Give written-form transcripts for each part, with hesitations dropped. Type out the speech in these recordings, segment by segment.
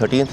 13th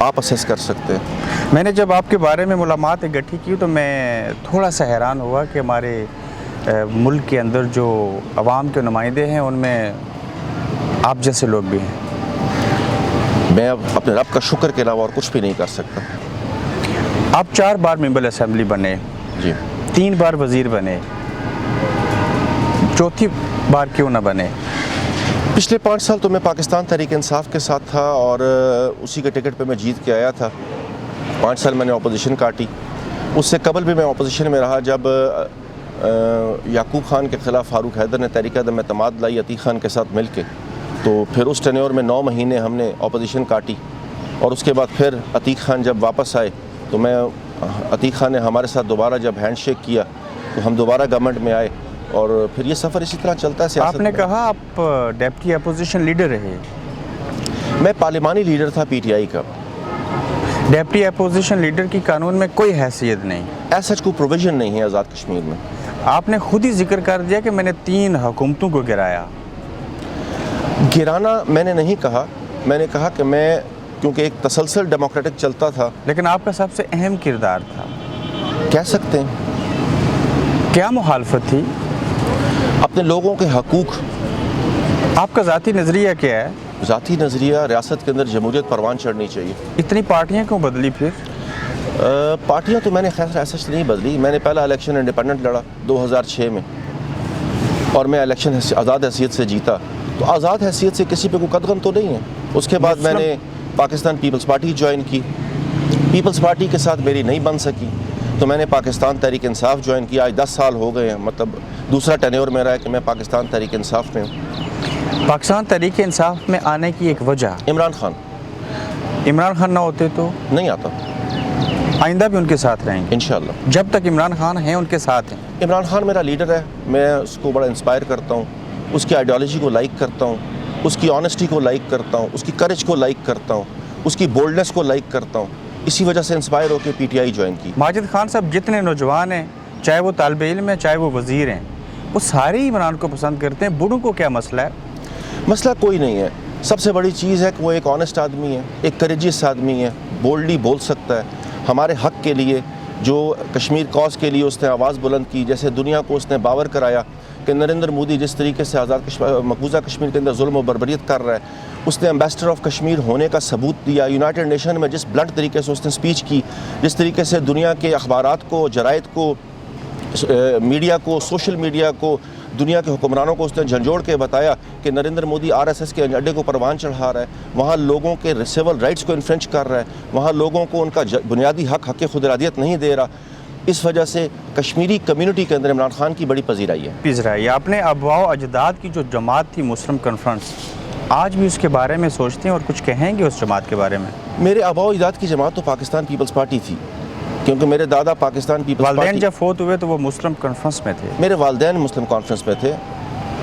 آپ assess کر سکتے ہیں۔ میں نے جب آپ کے بارے میں معلومات اکٹھی کی تو میں تھوڑا سا حیران ہوا کہ ہمارے ملک کے اندر جو عوام کے نمائندے ہیں ان میں آپ جیسے لوگ بھی ہیں۔ میں اب اپنے رب کا شکر کے علاوہ اور کچھ بھی نہیں کر سکتا۔ آپ 4 بار ممبر اسمبلی بنے، جی 3 بار وزیر بنے، چوتھی بار کیوں نہ بنے؟ پچھلے 5 سال تو میں پاکستان تحریک انصاف کے ساتھ تھا اور اسی کے ٹکٹ پہ میں جیت کے آیا تھا۔ 5 سال میں نے اپوزیشن کاٹی۔ اس سے قبل بھی میں اپوزیشن میں رہا جب یعقوب خان کے خلاف فاروق حیدر نے تحریک عدم اعتماد لائی عتیق خان کے ساتھ مل کے، تو پھر اس ٹینیور میں 9 مہینے ہم نے اپوزیشن کاٹی، اور اس کے بعد پھر عتیق خان جب واپس آئے تو عتیق خان نے ہمارے ساتھ دوبارہ جب ہینڈ شیک کیا تو ہم دوبارہ گورنمنٹ میں آئے، اور پھر یہ سفر اسی طرح چلتا ہے سیاست آپ نے میں۔ کہا آپ ڈیپٹی اپوزیشن لیڈر رہے۔ میں پارلیمانی لیڈر تھا پی ٹی آئی کا۔ ڈیپٹی اپوزیشن لیڈر کی قانون میں کوئی حیثیت نہیں، ایسا کوئی پروویژن نہیں ہے آزاد کشمیر میں۔ آپ نے خود ہی ذکر کر دیا کہ میں نے 3 حکومتوں کو گرایا۔ گرانا میں نے نہیں کہا، میں نے کہا کہ میں کیونکہ ایک تسلسل ڈیموکریٹک چلتا تھا۔ لیکن آپ کا سب سے اہم کردار تھا، کہہ سکتے ہیں کیا مخالفت تھی؟ اپنے لوگوں کے حقوق۔ آپ کا ذاتی نظریہ کیا ہے؟ ذاتی نظریہ ریاست کے اندر جمہوریت پروان چڑھنی چاہیے۔ اتنی پارٹیاں کیوں بدلی پھر؟ پارٹیاں تو میں نے خیر ایسا نہیں بدلی۔ میں نے پہلا الیکشن انڈیپینڈنٹ لڑا 2006 میں، اور میں الیکشن آزاد حیثیت سے جیتا، تو آزاد حیثیت سے کسی پہ کوئی قدغن تو نہیں ہے۔ اس کے بعد میں نے پاکستان پیپلز پارٹی جوائن کی، پیپلز پارٹی کے ساتھ میری نہیں بن سکی تو میں نے پاکستان تحریک انصاف جوائن کیا۔ آج 10 سال ہو گئے ہیں، مطلب دوسرا ٹینیور میرا ہے کہ میں پاکستان تحریک انصاف میں ہوں۔ پاکستان تحریک انصاف میں آنے کی ایک وجہ، عمران خان نہ ہوتے تو نہیں آتا، آئندہ بھی ان کے ساتھ رہیں گے انشاءاللہ۔ جب تک عمران خان ہیں ان کے ساتھ ہیں۔ عمران خان میرا لیڈر ہے، میں اس کو بڑا انسپائر کرتا ہوں، اس کی آئیڈیالوجی کو لائک کرتا ہوں، اس کی آنیسٹی کو لائک کرتا ہوں، اس کی کریج کو لائک کرتا ہوں، اس کی بولڈنس کو لائک کرتا ہوں۔ اسی وجہ سے انسپائر ہو کے پی ٹی آئی جوائن کی۔ ماجد خان صاحب جتنے نوجوان ہیں، چاہے وہ طالب علم ہیں چاہے وہ وزیر ہیں، وہ سارے ہی عمران کو پسند کرتے ہیں۔ بوڑھوں کو کیا مسئلہ ہے؟ مسئلہ کوئی نہیں ہے۔ سب سے بڑی چیز ہے کہ وہ ایک آنیسٹ آدمی ہے، ایک کریجیس آدمی ہے، بولڈلی بول سکتا ہے ہمارے حق کے لیے، جو کشمیر کاز کے لیے اس نے آواز بلند کی، جیسے دنیا کو اس نے باور کرایا کہ نریندر مودی جس طریقے سے مقبوضہ کشمیر کے اندر ظلم و بربریت کر رہا ہے، اس نے ایمبیسڈر آف کشمیر ہونے کا ثبوت دیا۔ یونائٹڈ نیشن میں جس بلنٹ طریقے سے اس نے سپیچ کی، جس طریقے سے دنیا کے اخبارات کو، جرائد کو، میڈیا کو، سوشل میڈیا کو، دنیا کے حکمرانوں کو اس نے جھنجھوڑ کے بتایا کہ نریندر مودی RSS کے اڈے کو پروان چڑھا رہا ہے، وہاں لوگوں کے سول رائٹس کو انفرینچ کر رہا ہے، وہاں لوگوں کو ان کا بنیادی حق خود ارادیت نہیں دے رہا۔ اس وجہ سے کشمیری کمیونٹی کے اندر عمران خان کی بڑی پذیرائی ہے۔ آپ نے آباء و اجداد کی جو جماعت تھی مسلم کانفرنس، آج بھی اس کے بارے میں سوچتے ہیں اور کچھ کہیں گے اس جماعت کے بارے میں؟ میرے آباء و اجداد کی جماعت تو پاکستان پیپلز پارٹی تھی، کیونکہ میرے دادا پاکستان پیپلز والدین پارٹی، جب فوت ہوئے تو وہ مسلم کانفرنس میں تھے۔ میرے والدین مسلم کانفرنس میں تھے۔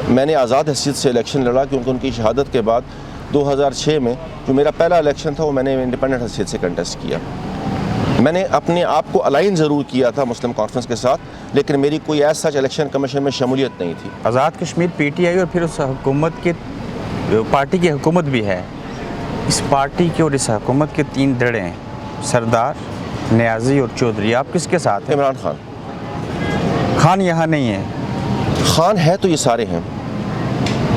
میں نے آزاد حیثیت سے الیکشن لڑا کیونکہ ان کی شہادت کے بعد 2006 میں جو میرا پہلا الیکشن تھا وہ میں نے انڈیپینڈنٹ حیثیت سے کنٹیسٹ کیا۔ میں نے اپنے آپ کو الائن ضرور کیا تھا مسلم کانفرنس کے ساتھ، لیکن میری کوئی ایز سچ الیکشن کمیشن میں شمولیت نہیں تھی۔ آزاد کشمیر PTI اور پھر اس حکومت کے پارٹی کی حکومت بھی ہے، اس پارٹی کے اور اس حکومت کے 3 دڑے ہیں، سردار، نیازی اور چودھری۔ آپ کس کے ساتھ ہیں؟ عمران خان۔ خان یہاں نہیں ہے۔ خان ہے تو یہ سارے ہیں۔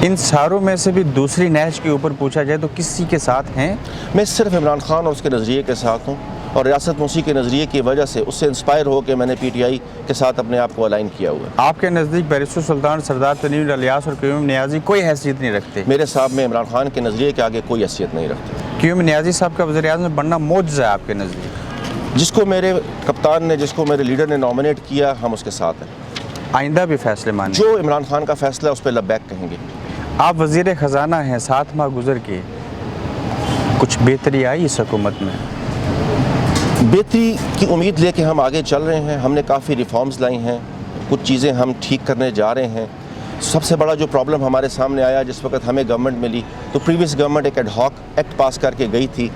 ان ساروں میں سے بھی دوسری نہج کے اوپر پوچھا جائے تو کسی کے ساتھ ہیں؟ میں صرف عمران خان اور اس کے نظریے کے ساتھ ہوں، اور ریاست موسیقی کے نظریے کی وجہ سے اس سے انسپائر ہو کے میں نے PTI کے ساتھ اپنے آپ کو الائن کیا ہوا ہے۔ آپ کے نزدیک بیرسٹر سلطان، سردار تنویر الیاس اور قیوم نیازی کوئی حیثیت نہیں رکھتے؟ میرے صاحب میں عمران خان کے نظریے کے آگے کوئی حیثیت نہیں رکھتے۔ قیوم نیازی صاحب کا وزیر اعظم بننا معجزہ ہے آپ کے نزدیک؟ جس کو میرے کپتان نے، جس کو میرے لیڈر نے نامنیٹ کیا، ہم اس کے ساتھ ہیں۔ آئندہ بھی فیصلے مانیں؟ جو عمران خان کا فیصلہ ہے اس پہ لبیک کہیں گے۔ آپ وزیر خزانہ ہیں، 7 ماہ گزر کے کچھ بہتری آئی اس حکومت میں؟ بہتری کی امید لے کے ہم آگے چل رہے ہیں۔ ہم نے کافی ریفارمز لائی ہیں، کچھ چیزیں ہم ٹھیک کرنے جا رہے ہیں۔ سب سے بڑا جو پرابلم ہمارے سامنے آیا جس وقت ہمیں گورنمنٹ ملی، تو پریویس گورنمنٹ ایک ایڈ ہاک ایکٹ پاس کر کے گئی تھی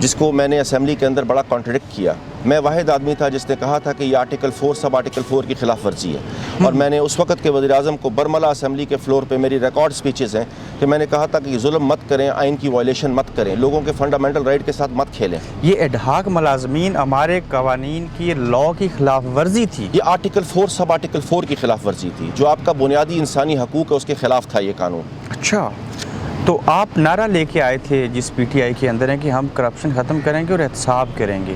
جس کو میں نے اسمبلی کے اندر بڑا کانٹرڈکٹ کیا. میں واحد آدمی تھا جس نے کہا تھا کہ یہ آرٹیکل 4 سب آرٹیکل 4 کی خلاف ورزی ہے, اور میں نے اس وقت کے وزیر اعظم کو برملا اسمبلی کے فلور پہ, میری ریکارڈ سپیچز ہیں, کہ میں نے کہا تھا کہ ظلم مت کریں, آئین کی وائلیشن مت کریں, لوگوں کے فنڈامنٹل رائٹ کے ساتھ مت کھیلیں. یہ ایڈہاک ملازمین ہمارے قوانین کی لا کی خلاف ورزی تھی. یہ آرٹیکل 4 سب آرٹیکل 4 کی خلاف ورزی تھی, جو آپ کا بنیادی انسانی حقوق ہے اس کے خلاف تھا یہ قانون. اچھا, تو آپ نعرہ لے کے آئے تھے جس پی ٹی آئی کے اندر ہے کہ ہم کرپشن ختم کریں گے اور احتساب کریں گے,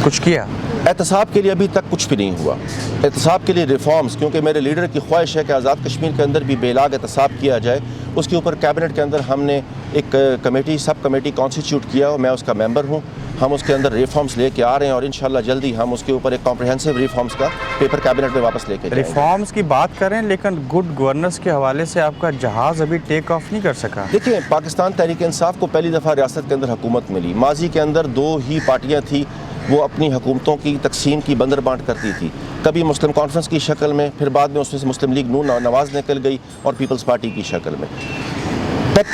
کچھ کیا؟ احتساب کے لیے ابھی تک کچھ بھی نہیں ہوا. احتساب کے لیے ریفارمز, کیونکہ میرے لیڈر کی خواہش ہے کہ آزاد کشمیر کے اندر بھی بے لاگ احتساب کیا جائے, اس کے اوپر کیبنٹ کے اندر ہم نے ایک کمیٹی, سب کمیٹی کانسٹیٹیوٹ کیا, اور میں اس کا ممبر ہوں. ہم اس کے اندر ریفارمز لے کے آ رہے ہیں, اور انشاءاللہ جلدی ہم اس کے اوپر ایک کمپریہنسو ریفارمز کا پیپر کیبنٹ میں واپس لے کے جائیں گے. ریفارمز کی بات کریں, لیکن گڈ گورننس کے حوالے سے آپ کا جہاز ابھی ٹیک آف نہیں کر سکا. دیکھیں, پاکستان تحریک انصاف کو پہلی دفعہ ریاست کے اندر حکومت ملی. ماضی کے اندر 2 ہی پارٹیاں تھیں, وہ اپنی حکومتوں کی تقسیم کی بندر بانٹ کرتی تھی, کبھی مسلم کانفرنس کی شکل میں, پھر بعد میں اس میں سے مسلم لیگ نون نواز نکل گئی, اور پیپلز پارٹی کی شکل میں.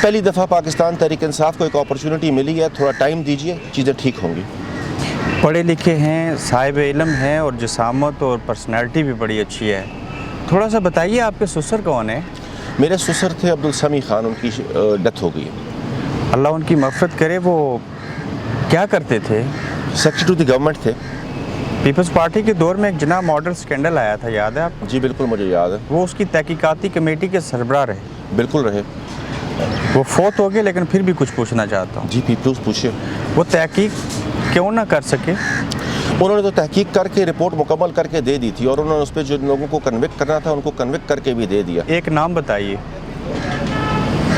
پہلی دفعہ پاکستان تحریک انصاف کو ایک اپرچونٹی ملی ہے, تھوڑا ٹائم دیجئے, چیزیں ٹھیک ہوں گی. پڑھے لکھے ہیں, صاحب علم ہیں, اور جسامت اور پرسنالٹی بھی بڑی اچھی ہے. تھوڑا سا بتائیے آپ کے سسر کون ہیں؟ میرے سسر تھے عبدالسمی خان, ان کی ڈیتھ ہو گئی. اللہ ان کی مغفرت کرے. وہ کیا کرتے تھے؟ سیکرٹری ٹو دی گورنمنٹ تھے. پیپلز پارٹی کے دور میں ایک جناب ماڈل سکینڈل آیا تھا, یاد ہے آپ کو؟ جی بالکل مجھے یاد ہے. وہ اس کی تحقیقاتی کمیٹی کے سربراہ رہے. بالکل رہے. وہ فوت ہو گئے, لیکن پھر بھی کچھ پوچھنا چاہتا ہوں. جی پیپلز پوچھے. وہ تحقیق کیوں نہ کر سکے؟ انہوں نے تو تحقیق کر کے رپورٹ مکمل کر کے دے دی تھی, اور انہوں نے اس پہ جو لوگوں کو کنوکٹ کرنا تھا ان کو کنوکٹ کر کے بھی دے دیا. ایک نام بتائیے.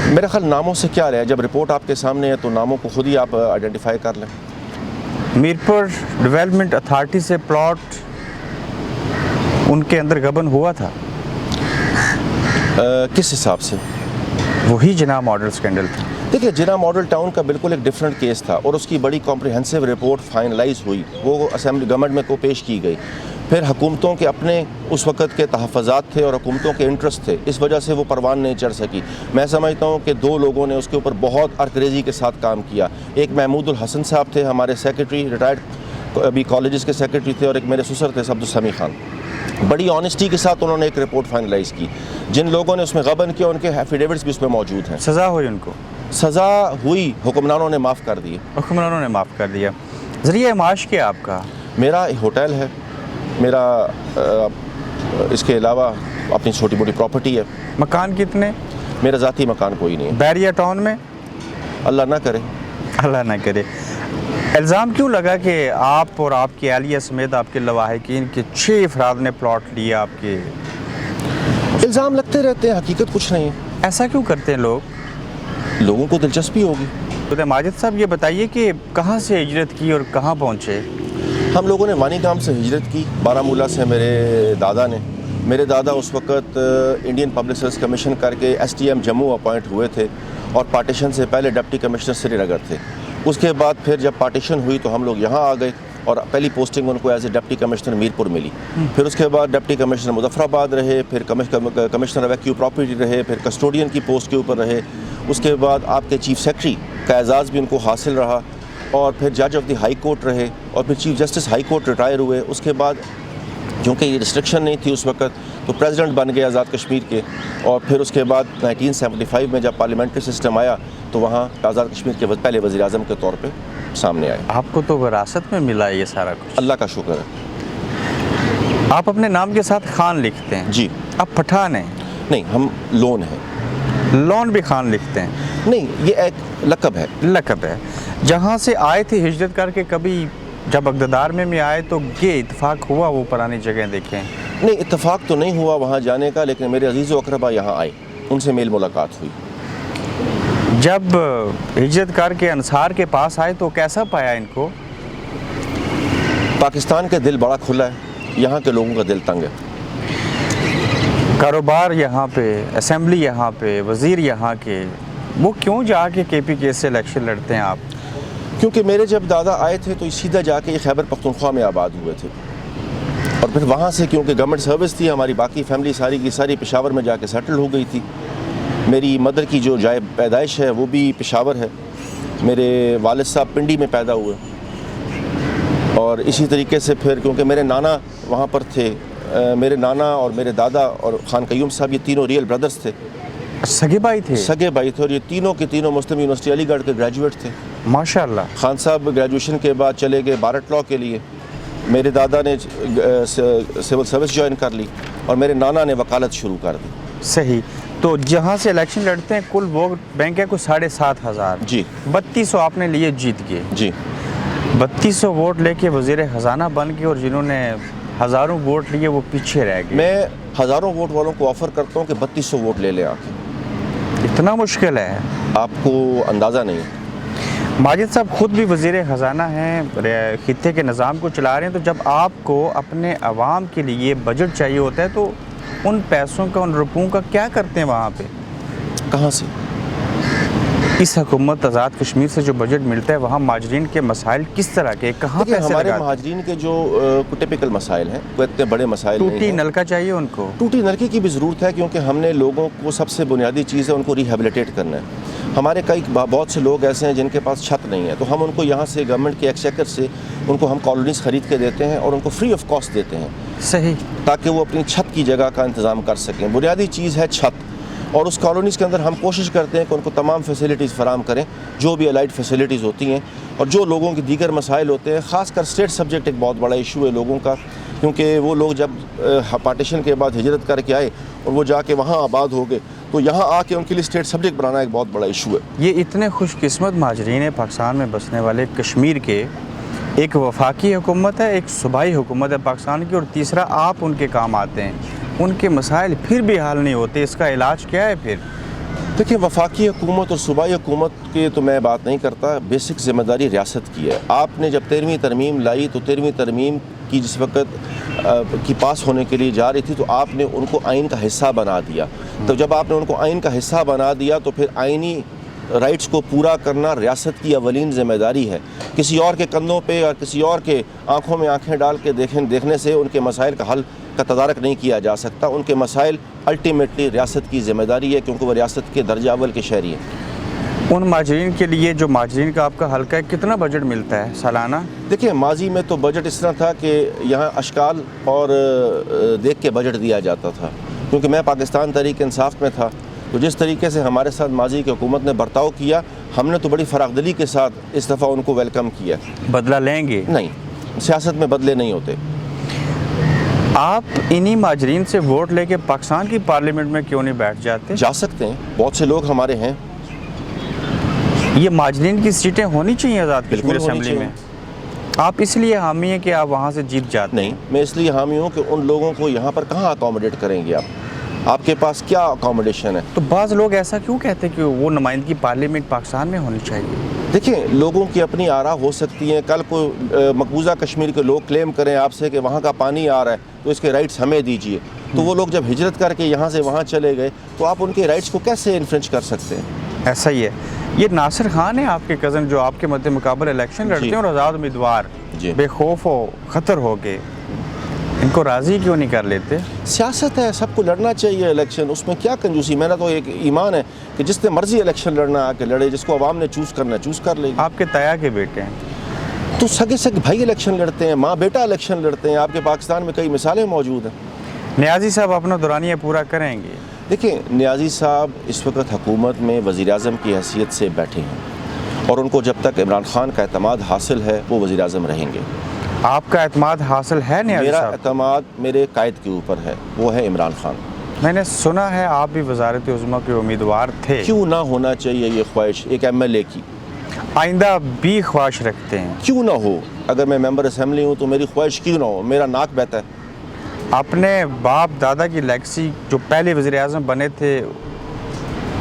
میرا خیال ناموں سے کیا رہا, جب رپورٹ آپ کے سامنے ہے تو ناموں کو خود ہی آپ آئیڈینٹیفائی کر لیں. میرپور ڈیولپمنٹ اتھارٹی سے پلاٹ ان کے اندر غبن ہوا تھا. کس حساب سے؟ وہی جناح ماڈل سکینڈل تھا. دیکھیے, جناح ماڈل ٹاؤن کا بالکل ایک ڈیفرنٹ کیس تھا, اور اس کی بڑی کمپریہنسو رپورٹ فائنلائز ہوئی, وہ اسمبلی گورنمنٹ میں کو پیش کی گئی. پھر حکومتوں کے اپنے اس وقت کے تحفظات تھے اور حکومتوں کے انٹرسٹ تھے, اس وجہ سے وہ پروان نہیں چڑھ سکی. میں سمجھتا ہوں کہ 2 لوگوں نے اس کے اوپر بہت ارکریزی کے ساتھ کام کیا. ایک محمود الحسن صاحب تھے, ہمارے سیکرٹری, ریٹائرڈ ابھی کالجز کے سیکرٹری تھے, اور ایک میرے سسر تھے عبدالسمی خان. بڑی آنیسٹی کے ساتھ انہوں نے ایک رپورٹ فائنلائز کی. جن لوگوں نے اس میں غبن کیا ان کے ایفیڈیوٹس بھی اس میں موجود ہیں. سزا ہوئی ان کو؟ سزا ہوئی, حکمرانوں نے معاف کر دی. حکمرانوں نے معاف کر دیا. ذریعہ معاش کیا آپ کا؟ میرا ہوٹل ہے, میرا اس کے علاوہ اپنی چھوٹی موٹی پراپرٹی ہے. مکان کتنے؟ میرا ذاتی مکان کوئی نہیں ہے. بیریا ٹاؤن میں؟ اللہ نہ کرے. اللہ نہ کرے. الزام کیوں لگا کہ آپ اور آپ کی اہلیہ سمیت آپ کے لواحقین کے 6 افراد نے پلاٹ لیا آپ کے؟ الزام لگتے رہتے ہیں, حقیقت کچھ نہیں ہے. ایسا کیوں کرتے ہیں لوگ؟ لوگوں کو دلچسپی ہوگی. تو ماجد صاحب یہ بتائیے کہ کہاں سے ہجرت کی اور کہاں پہنچے؟ ہم لوگوں نے وانی گام سے ہجرت کی. بارہمولہ سے میرے دادا نے, میرے دادا اس وقت انڈین پبلک سروس کمیشن کر کے STM جموں اپوائنٹ ہوئے تھے, اور پارٹیشن سے پہلے ڈپٹی کمشنر سری نگر تھے. اس کے بعد پھر جب پارٹیشن ہوئی تو ہم لوگ یہاں آ گئے, اور پہلی پوسٹنگ ان کو as a deputy commissioner Mirpur ملی. پھر اس کے بعد ڈپٹی کمشنر مظفر آباد رہے, پھر کمشنر ایویکیو پراپرٹی رہے, پھر کسٹوڈین کی پوسٹ کے اوپر رہے. اس کے بعد آپ کے چیف سیکرٹری کا اعزاز بھی ان کو حاصل رہا, اور پھر جج آف دی ہائی کورٹ رہے, اور پھر chief justice high court retire ہوئے. اس کے بعد کیونکہ یہ ریسٹرکشن نہیں تھی اس وقت, تو پریزیڈنٹ بن گئے آزاد کشمیر کے. اور پھر اس کے بعد 1975 میں جب پارلیمنٹری سسٹم آیا تو وہاں آزاد کشمیر کے پہلے وزیر اعظم کے طور پہ سامنے آئے. آپ کو تو وراثت میں ملا ہے یہ سارا کچھ. اللہ کا شکر ہے. آپ اپنے نام کے ساتھ خان لکھتے ہیں؟ جی. آپ پٹھان ہیں؟ نہیں, ہم لون ہیں. لون بھی خان لکھتے ہیں؟ نہیں, یہ ایک لقب ہے. لقب ہے. جہاں سے آئے تھے ہجرت کر کے, کبھی جب اقتدار میں آئے تو یہ اتفاق ہوا وہ پرانی جگہیں دیکھیں؟ نہیں, اتفاق تو نہیں ہوا وہاں جانے کا, لیکن میرے عزیز و اقربا یہاں آئے, ان سے میل ملاقات ہوئی. جب ہجرت کر کے انصار کے پاس آئے تو کیسا پایا ان کو؟ پاکستان کا دل بڑا کھلا ہے, یہاں کے لوگوں کا دل تنگ ہے. کاروبار یہاں پہ, اسمبلی یہاں پہ, وزیر یہاں کے, وہ کیوں جا کے KPK سے الیکشن لڑتے ہیں آپ؟ کیونکہ میرے جب دادا آئے تھے تو سیدھا جا کے یہ خیبر پختونخوا میں آباد ہوئے تھے, اور پھر وہاں سے کیونکہ گورنمنٹ سروس تھی, ہماری باقی فیملی ساری کی ساری پشاور میں جا کے سیٹل ہو گئی تھی. میری مدر کی جو جائے پیدائش ہے وہ بھی پشاور ہے. میرے والد صاحب پنڈی میں پیدا ہوئے اور اسی طریقے سے پھر کیونکہ میرے نانا وہاں پر تھے، میرے نانا اور میرے دادا اور خان قیوم صاحب یہ تینوں ریئل بردرز تھے، سگے بھائی تھے؟ سگے بھائی تھے، اور یہ تینوں کے تینوں مسلم یونیورسٹی علی گڑھ کے گریجویٹ تھے۔ ماشاءاللہ۔ خان صاحب گریجویشن کے بعد چلے گئے بارٹ لاء کے لیے، میرے دادا نے سول سروس جوائن کر لی اور میرے نانا نے وکالت شروع کر دی۔ صحیح۔ تو جہاں سے الیکشن لڑتے ہیں کل ووٹ بینک ہے کوئی 7,500۔ جی 3200 آپ نے لیے، جیت گئے۔ جی 3200 ووٹ لے کے وزیر خزانہ بن گئے، اور جنہوں نے ہزاروں ووٹ لیے وہ پیچھے رہ گئے۔ میں ہزاروں ووٹ والوں کو آفر کرتا ہوں کہ 3200 ووٹ لے لیں آپ، اتنا مشکل ہے؟ آپ کو اندازہ نہیں۔ ماجد صاحب خود بھی وزیر خزانہ ہیں، خطے کے نظام کو چلا رہے ہیں، تو جب آپ کو اپنے عوام کے لیے بجٹ چاہیے ہوتا ہے تو ان پیسوں کا، ان روپوں کا کیا کرتے ہیں وہاں پہ؟ کہاں سے؟ اس حکومت آزاد کشمیر سے جو بجٹ ملتا ہے وہاں مہاجرین کے مسائل کس طرح کے، کہاں دیکھیں پیسے ہمارے لگاتے ہیں؟ مہاجرین کے جو ٹپیکل مسائل ہیں وہ اتنے بڑے مسائل نہیں ٹوٹی ہیں۔ نلکا چاہیے ان کو؟ ٹوٹی نلکے کی بھی ضرورت ہے، کیونکہ ہم نے لوگوں کو سب سے بنیادی چیز ہے ان کو ریہیبلیٹیٹ کرنا ہے۔ ہمارے بہت سے لوگ ایسے ہیں جن کے پاس چھت نہیں ہے، تو ہم ان کو یہاں سے گورنمنٹ کے ایکسچیکر سے ان کو ہم کالونیز خرید کے دیتے ہیں اور ان کو فری آف کاسٹ دیتے ہیں، صحیح، تاکہ وہ اپنی چھت کی جگہ کا انتظام کر سکیں۔ بنیادی چیز ہے چھت، اور اس کالونیز کے اندر ہم کوشش کرتے ہیں کہ ان کو تمام فیسلٹیز فراہم کریں جو بھی الائڈ فیسلٹیز ہوتی ہیں، اور جو لوگوں کی دیگر مسائل ہوتے ہیں، خاص کر اسٹیٹ سبجیکٹ ایک بہت بڑا ایشو ہے لوگوں کا، کیونکہ وہ لوگ جب پارٹیشن کے بعد ہجرت کر کے آئے اور وہ جا کے وہاں آباد ہو گئے، تو یہاں آ کے ان کے لیے اسٹیٹ سبجیکٹ بنانا ایک بہت بڑا ایشو ہے۔ یہ اتنے خوش قسمت مہاجرین ہیں پاکستان میں بسنے والے کشمیر کے، ایک وفاقی حکومت ہے، ایک صوبائی حکومت ہے پاکستان کی، اور تیسرا آپ ان کے کام آتے ہیں، ان کے مسائل پھر بھی حل نہیں ہوتے، اس کا علاج کیا ہے پھر؟ دیکھیں وفاقی حکومت اور صوبائی حکومت کی تو میں بات نہیں کرتا، بیسک ذمہ داری ریاست کی ہے۔ آپ نے جب 13ویں ترمیم لائی تو 13ویں ترمیم کی جس وقت کی پاس ہونے کے لیے جا رہی تھی تو آپ نے ان کو آئین کا حصہ بنا دیا، تو جب آپ نے ان کو آئین کا حصہ بنا دیا تو پھر آئینی رائٹس کو پورا کرنا ریاست کی اولین ذمہ داری ہے۔ کسی اور کے کندھوں پہ اور کسی اور کے آنکھوں میں آنکھیں ڈال کے دیکھنے سے ان کے مسائل کا حل کا تدارک نہیں کیا جا سکتا۔ ان کے مسائل الٹیمیٹلی ریاست کی ذمہ داری ہے، کیونکہ وہ ریاست کے درجہ اول کے شہری ہیں۔ ان مہاجرین کے لیے جو مہاجرین کا آپ کا حلقہ ہے کتنا بجٹ ملتا ہے سالانہ؟ دیکھیں ماضی میں تو بجٹ اس طرح تھا کہ یہاں اشکال اور دیکھ کے بجٹ دیا جاتا تھا، کیونکہ میں پاکستان تحریک انصاف میں تھا، تو جس طریقے سے ہمارے ساتھ ماضی کی حکومت نے برتاؤ کیا، ہم نے تو بڑی فراخ دلی کے ساتھ اس دفعہ ان کو ویلکم کیا۔ بدلہ لیں گے؟ نہیں، سیاست میں بدلے نہیں ہوتے۔ آپ انہی مہاجرین سے ووٹ لے کے پاکستان کی پارلیمنٹ میں کیوں نہیں بیٹھ جاتے؟ جا سکتے ہیں، بہت سے لوگ ہمارے ہیں۔ یہ مہاجرین کی سیٹیں ہونی چاہیے آزاد کشمیر بالکل ہونی اسمبلی میں؟ آپ اس لیے حامی ہیں کہ آپ وہاں سے جیت جاتے ہیں؟ نہیں، میں اس لیے حامی ہوں کہ ان لوگوں کو یہاں پر کہاں اکاموڈیٹ کریں گے آپ کے پاس کیا اکاموڈیشن ہے؟ تو بعض لوگ ایسا کیوں کہتے ہیں کہ وہ نمائندگی پارلیمنٹ پاکستان میں ہونی چاہیے؟ دیکھیں لوگوں کی اپنی آراء ہو سکتی ہیں، کل کو مقبوضہ کشمیر کے لوگ کلیم کریں آپ سے کہ وہاں کا پانی آ رہا ہے تو اس کے رائٹس ہمیں دیجیے، تو وہ لوگ جب ہجرت کر کے یہاں سے وہاں چلے گئے تو آپ ان کے رائٹس کو کیسے انفرنج کر سکتے ہیں؟ ایسا ہی ہے۔ یہ ناصر خان ہے آپ کے کزن جو آپ کے مد مقابل الیکشن لڑتے ہیں اور آزاد امیدوار، بے خوف و خطر ہو کے، ان کو راضی کیوں نہیں کر لیتے؟ سیاست ہے، سب کو لڑنا چاہیے الیکشن، اس میں کیا کنجوسی؟ میرا تو ایک ایمان ہے کہ جس نے مرضی الیکشن لڑنا آ کے لڑے، جس کو عوام نے چوز کرنا چوز کر لے گی۔ آپ کے تیا کے بیٹے ہیں تو سگے بھائی الیکشن لڑتے ہیں، ماں بیٹا الیکشن لڑتے ہیں، آپ کے پاکستان میں کئی مثالیں موجود ہیں۔ نیازی صاحب اپنا دورانیہ پورا کریں گے؟ دیکھیں نیازی صاحب اس وقت حکومت میں وزیر اعظم کی حیثیت سے بیٹھے ہیں، اور ان کو جب تک عمران خان کا اعتماد حاصل ہے وہ وزیر اعظم رہیں گے۔ آپ کا اعتماد حاصل ہے نیازی میرا صاحب؟ اعتماد میرے قائد کے اوپر ہے، وہ ہے عمران خان۔ میں نے سنا ہے آپ بھی وزارت عظمیٰ کے امیدوار تھے، کیوں نہ ہونا چاہیے یہ خواہش ایک ایم ایل اے کی؟ آئندہ بھی خواہش رکھتے ہیں؟ کیوں نہ ہو، اگر میں ممبر اسمبلی ہوں تو میری خواہش کیوں نہ ہو، میرا ناک بہتا ہے۔ اپنے باپ دادا کی لیگسی جو پہلے وزیر اعظم بنے تھے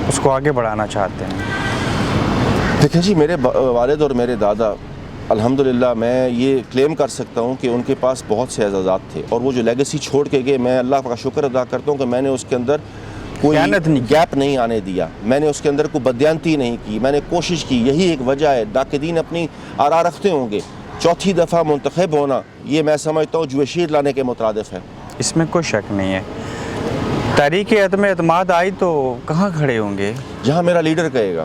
اس کو آگے بڑھانا چاہتے ہیں؟ دیکھیں جی، میرے والد اور میرے دادا الحمدللہ میں یہ کلیم کر سکتا ہوں کہ ان کے پاس بہت سے اعزازات تھے، اور وہ جو لیگسی چھوڑ کے گئے میں اللہ کا شکر ادا کرتا ہوں کہ میں نے اس کے اندر کوئی گیپ نہیں آنے دیا، میں نے اس کے اندر کوئی بدیانتی نہیں کی، میں نے کوشش کی۔ یہی ایک وجہ ہے، ناقدین اپنی آراء رکھتے ہوں گے، چوتھی دفعہ منتخب ہونا یہ میں سمجھتا ہوں جو شیر لانے کے مترادف ہے۔ اس میں کوئی شک نہیں ہے۔ تحریک عدم اعتماد آئی تو کہاں کھڑے ہوں گے؟ جہاں میرا لیڈر کہے گا۔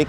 1